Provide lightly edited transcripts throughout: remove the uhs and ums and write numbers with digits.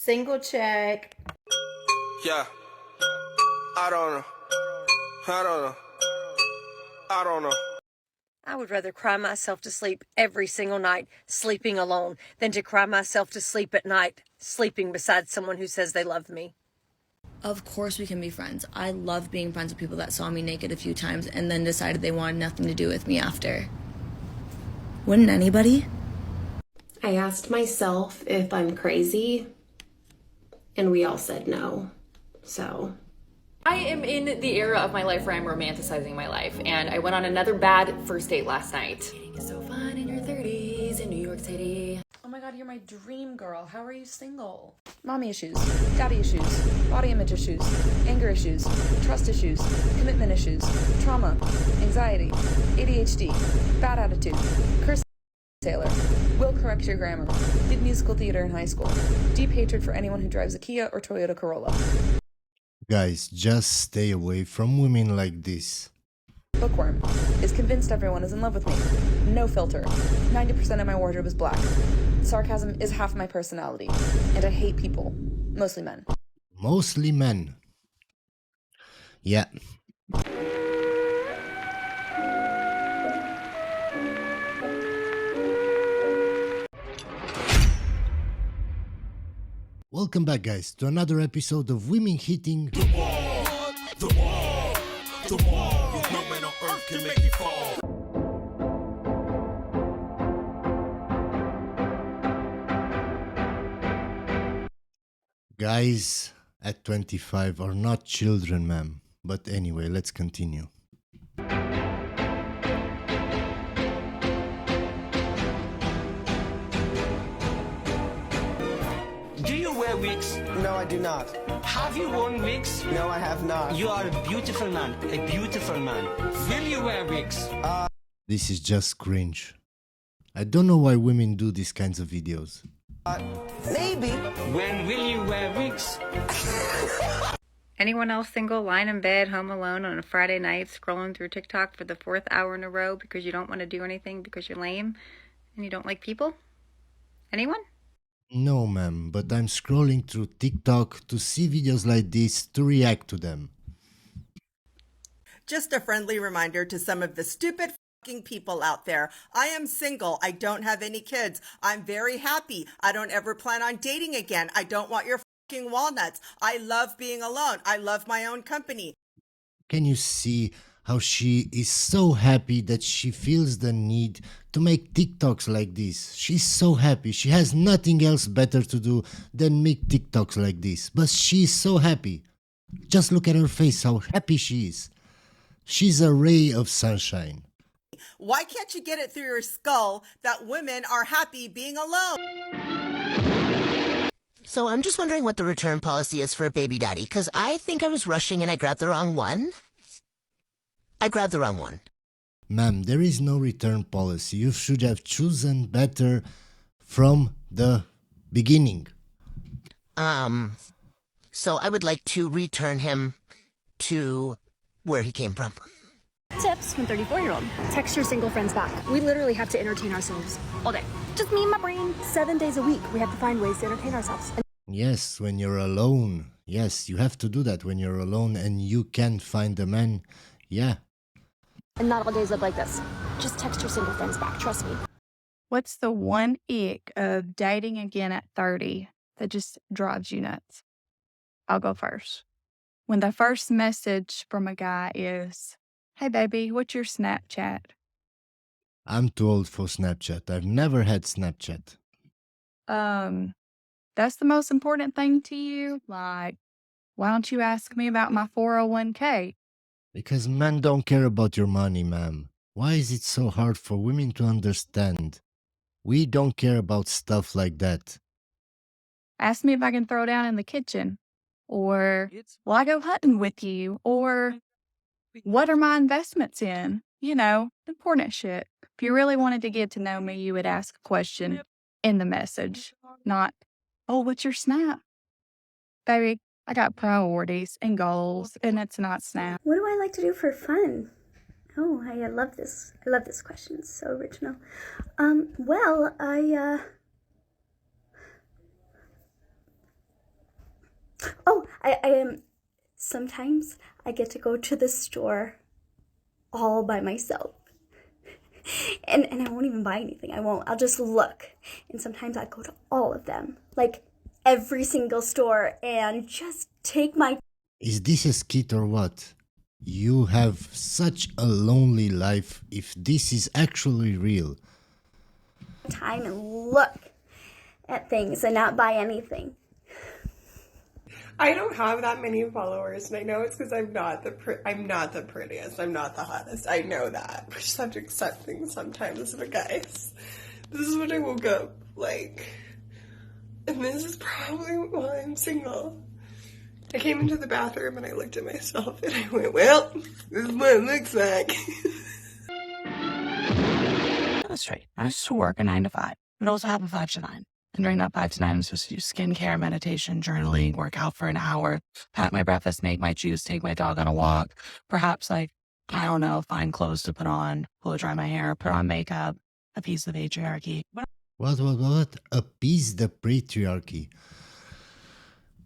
Single check. Yeah. I don't know. I don't know. I don't know. I would rather cry myself to sleep every single night sleeping alone than to cry myself to sleep at night sleeping beside someone who says they love me. Of course we can be friends. I love being friends with people that saw me naked a few times and then decided they wanted nothing to do with me after. Wouldn't anybody? I asked myself if I'm crazy, and we all said no. So I am in the era of my life where I'm romanticizing my life, and I went on another bad first date last night. Dating is so fun in your 30s in New York City. Oh my god, you're my dream girl. How are you single? Mommy issues, daddy issues, body image issues, anger issues, trust issues, commitment issues, trauma, anxiety, ADHD, bad attitude, curse sailor, will correct your grammar, did musical theater in high school, deep hatred for anyone who drives a Kia or Toyota Corolla. Guys, just stay away from women like this. Bookworm is convinced everyone is in love with me. No filter. 90% of my wardrobe is black. Sarcasm is half my personality. And I hate people. Mostly men. Mostly men. Yeah. Welcome back, guys, to another episode of Women Hitting The wall. No man on earth can make you fall. Guys at 25 are not children, ma'am. But anyway, let's continue. Do you wear wigs? No, I do not. Have you worn wigs? No, I have not. You are a beautiful man. A beautiful man. Will you wear wigs? This is just cringe. I don't know why women do these kinds of videos. Maybe. When will you wear wigs? Anyone else single, lying in bed, home alone on a Friday night, scrolling through TikTok for the 4th hour in a row because you don't want to do anything because you're lame and you don't like people? Anyone? No, ma'am, but I'm scrolling through TikTok to see videos like this to react to them. Just a friendly reminder to some of the stupid fucking people out there. I am single. I don't have any kids. I'm very happy. I don't ever plan on dating again. I don't want your fucking walnuts. I love being alone. I love my own company. Can you see how she is so happy that she feels the need to make TikToks like this? She's so happy. She has nothing else better to do than make TikToks like this. But she's so happy. Just look at her face, how happy she is. She's a ray of sunshine. Why can't you get it through your skull that women are happy being alone? So I'm just wondering what the return policy is for a baby daddy, because I think I was rushing and I grabbed the wrong one. I grabbed the wrong one. Ma'am, there is no return policy. You should have chosen better from the beginning. So I would like to return him to where he came from. Tips from 34-year-old. Text your single friends back. We literally have to entertain ourselves all day. Just me and my brain. 7 days a week, we have to find ways to entertain ourselves. Yes, when you're alone. Yes, you have to do that when you're alone and you can't find a man. Yeah. And not all days look like this. Just text your single friends back, trust me. What's the one ick of dating again at 30 that just drives you nuts? I'll go first. When the first message from a guy is, "Hey baby, what's your Snapchat?" I'm too old for Snapchat. I've never had Snapchat. That's the most important thing to you? Like, why don't you ask me about my 401k? Because men don't care about your money, ma'am. Why is it so hard for women to understand? We don't care about stuff like that. Ask me if I can throw down in the kitchen. Or, will I go hunting with you? Or, what are my investments in? You know, important shit. If you really wanted to get to know me, you would ask a question in the message, not, "Oh, what's your Snap?" Baby, I got priorities and goals, and it's not Snap. What do I like to do for fun? Oh, I love this. I love this question. It's so original. Well, I am, sometimes I get to go to the store all by myself. And I won't even buy anything. I'll just look. And sometimes I go to all of them, like every single store, and just take my Is this a skit or what? You have such a lonely life if this is actually real. time and look at things and not buy anything. I don't have that many followers, and I know it's because I'm not the prettiest, I'm not the hottest. I know that. We just have to accept things sometimes, but guys, this is what I woke up like, and this is probably why I'm single. I came into the bathroom and I looked at myself and I went, well, this is what it looks like. That's right. I used to work a 9 to 5, but also have a 5 to 9. And during that 5 to 9, I'm supposed to do skincare, meditation, journaling, work out for an hour, pack my breakfast, make my juice, take my dog on a walk. Perhaps, I don't know, find clothes to put on, blow dry my hair, put on makeup, appease the patriarchy. What? Appease the patriarchy.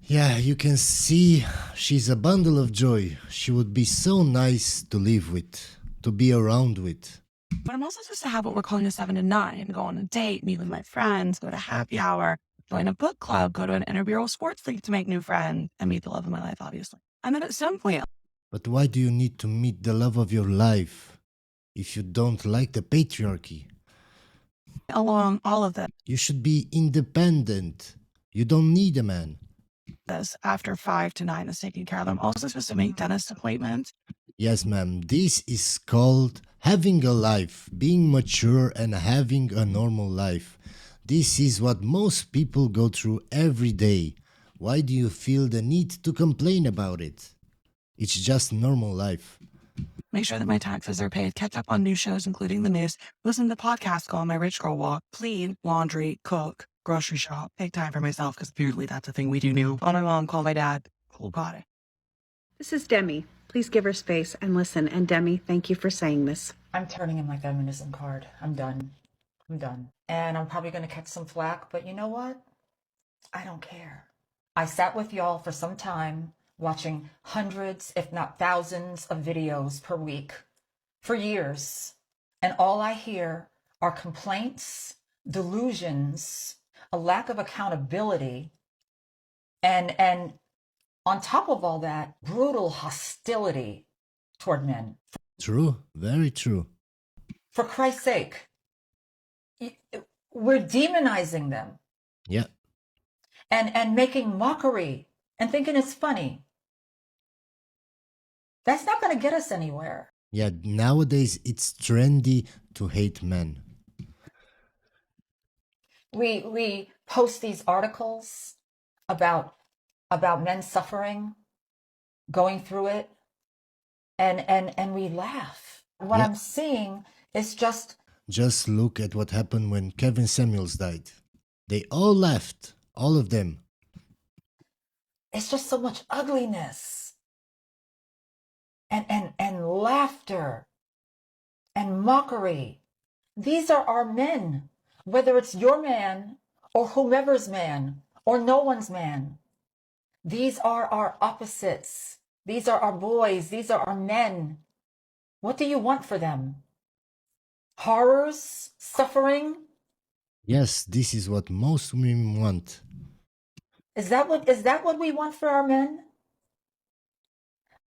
Yeah, you can see she's a bundle of joy. She would be so nice to live with, to be around with. But I'm also supposed to have what we're calling a 7 to 9, go on a date, meet with my friends, go to happy hour, join a book club, go to an intramural sports league to make new friends, and meet the love of my life, obviously. And then at some point... But why do you need to meet the love of your life if you don't like the patriarchy? Along all of them. You should be independent. You don't need a man. This after 5 to 9 is taking care of them. I'm also supposed to make dentist appointments. Yes, ma'am. This is called having a life, being mature and having a normal life. This is what most people go through every day. Why do you feel the need to complain about it? It's just normal life. Make sure that my taxes are paid, catch up on new shows, including the news, listen to podcasts, go on my rich girl walk, clean, laundry, cook, grocery shop, take time for myself, because apparently that's a thing we do new. Call my mom, call my dad. Cool, got it. This is Demi. Please give her space and listen. And Demi, thank you for saying this. I'm turning in my feminism card. I'm done. And I'm probably going to catch some flack, but you know what? I don't care. I sat with y'all for some time, watching hundreds, if not thousands, of videos per week for years. And all I hear are complaints, delusions, a lack of accountability, and on top of all that, brutal hostility toward men. True, very true. For Christ's sake, we're demonizing them. Yeah. And making mockery and thinking it's funny. That's not going to get us anywhere. Yeah, nowadays it's trendy to hate men. We post these articles about men suffering, going through it, and we laugh. What I'm seeing is just look at what happened when Kevin Samuels died. They all laughed, all of them. It's just so much ugliness and laughter and mockery. These are our men, whether it's your man or whomever's man or no one's man. These are our opposites. These are our boys. These are our men. What do you want for them? Horrors? Suffering? Yes, this is what most women want. Is that what we want for our men?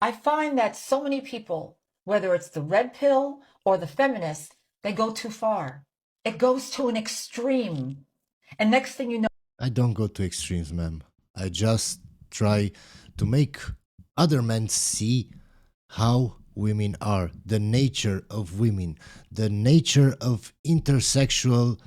I find that so many people, whether it's the red pill or the feminists, they go too far. It goes to an extreme. And next thing you know... I don't go to extremes, ma'am. I just try to make other men see how women are, the nature of women, the nature of intersexual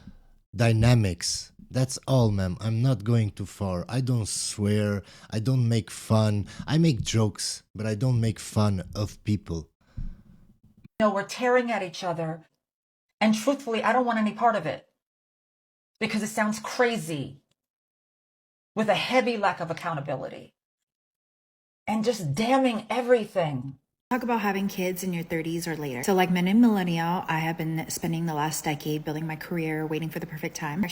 dynamics. That's all, ma'am. I'm not going too far. I don't swear. I don't make fun. I make jokes, but I don't make fun of people. We're tearing at each other. And truthfully, I don't want any part of it. Because it sounds crazy. With a heavy lack of accountability. And just damning everything. Talk about having kids in your 30s or later. So like many millennial, I have been spending the last decade building my career, waiting for the perfect time.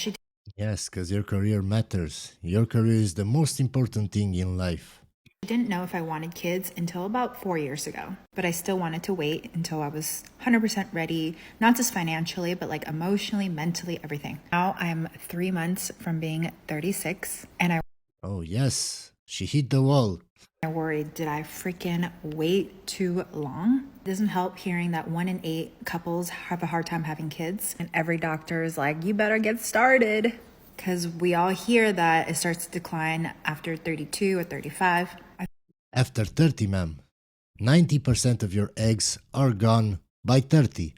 Yes, because your career matters. Your career is the most important thing in life. didn't know if I wanted kids until about 4 years ago, but I still wanted to wait until I was 100% ready, not just financially, but like emotionally, mentally, everything. Now I'm 3 months from being 36, and Oh, yes, she hit the wall. I worried, did I freaking wait too long? It doesn't help hearing that 1 in 8 couples have a hard time having kids, and every doctor is like, you better get started. Because we all hear that it starts to decline after 32 or 35. After 30, ma'am. 90% of your eggs are gone by 30.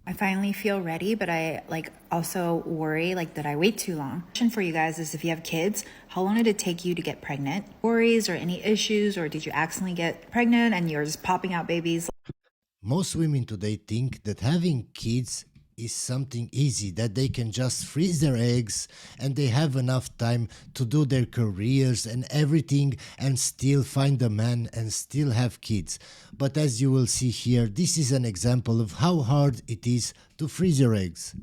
I finally feel ready, but I also worry did I wait too long? Question for you guys is, if you have kids, how long did it take you to get pregnant? Worries or any issues, or did you accidentally get pregnant and you're just popping out babies? Most women today think that having kids is something easy, that they can just freeze their eggs and they have enough time to do their careers and everything and still find a man and still have kids. But as you will see here, this is an example of how hard it is to freeze your eggs.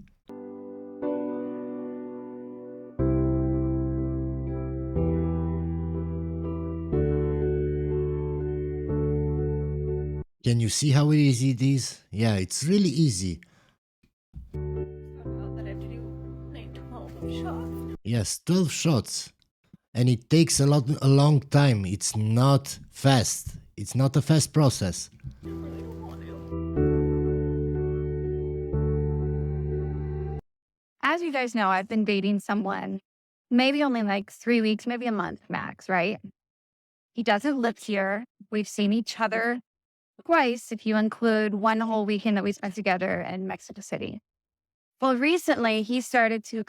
Can you see how easy it is? Yeah, it's really easy. Yes, 12 shots. And it takes a long time. It's not fast. It's not a fast process. As you guys know, I've been dating someone maybe only like 3 weeks, maybe a month max, right? He doesn't live here. We've seen each other twice if you include one whole weekend that we spent together in Mexico City. Well, recently he started to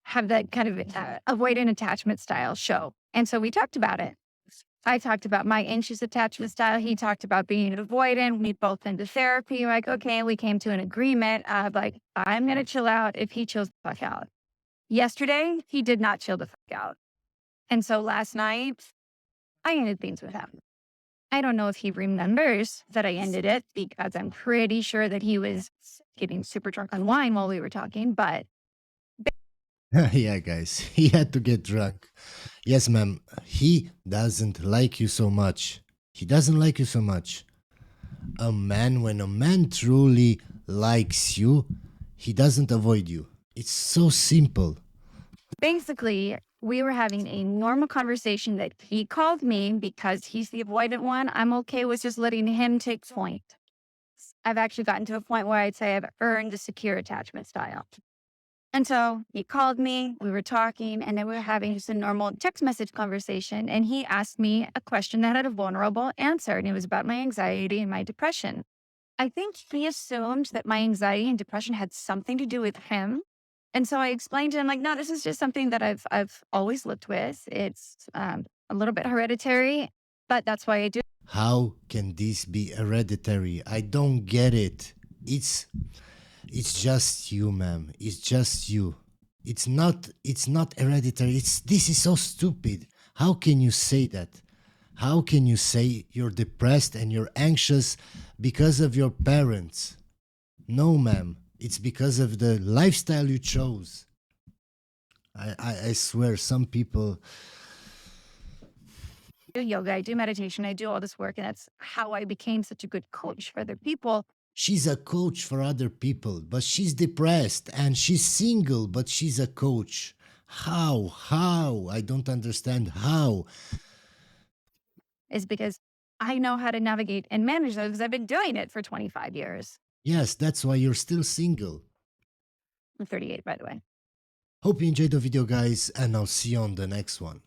have that kind of avoidant attachment style show. And so we talked about it. I talked about my anxious attachment style. He talked about being avoidant. We both into therapy. Like, okay, we came to an agreement of like, I'm going to chill out if he chills the fuck out. Yesterday, he did not chill the fuck out. And so last night, I ended things with him. I don't know if he remembers that I ended it, because I'm pretty sure that he was getting super drunk on wine while we were talking, but... Yeah, guys, he had to get drunk. Yes, ma'am, he doesn't like you so much. He doesn't like you so much. When a man truly likes you, he doesn't avoid you. It's so simple. Basically, we were having a normal conversation that he called me because he's the avoidant one. I'm okay with just letting him take point. I've actually gotten to a point where I'd say I've earned a secure attachment style. And so he called me, we were talking, and then we were having just a normal text message conversation. And he asked me a question that had a vulnerable answer, and it was about my anxiety and my depression. I think he assumed that my anxiety and depression had something to do with him. And so I explained to him, like, no, this is just something that I've always lived with. It's a little bit hereditary, but that's why I do. How can this be hereditary? I don't get it. It's just you, ma'am. It's just you. It's not hereditary. This is so stupid. How can you say that? How can you say you're depressed and you're anxious because of your parents? No, ma'am. It's because of the lifestyle you chose. I swear, some people... I do yoga, I do meditation, I do all this work, and that's how I became such a good coach for other people. She's a coach for other people, but she's depressed, and she's single, but she's a coach. How? I don't understand how. Is because I know how to navigate and manage those, because I've been doing it for 25 years. Yes, that's why you're still single. I'm 38, by the way. Hope you enjoyed the video, guys, and I'll see you on the next one.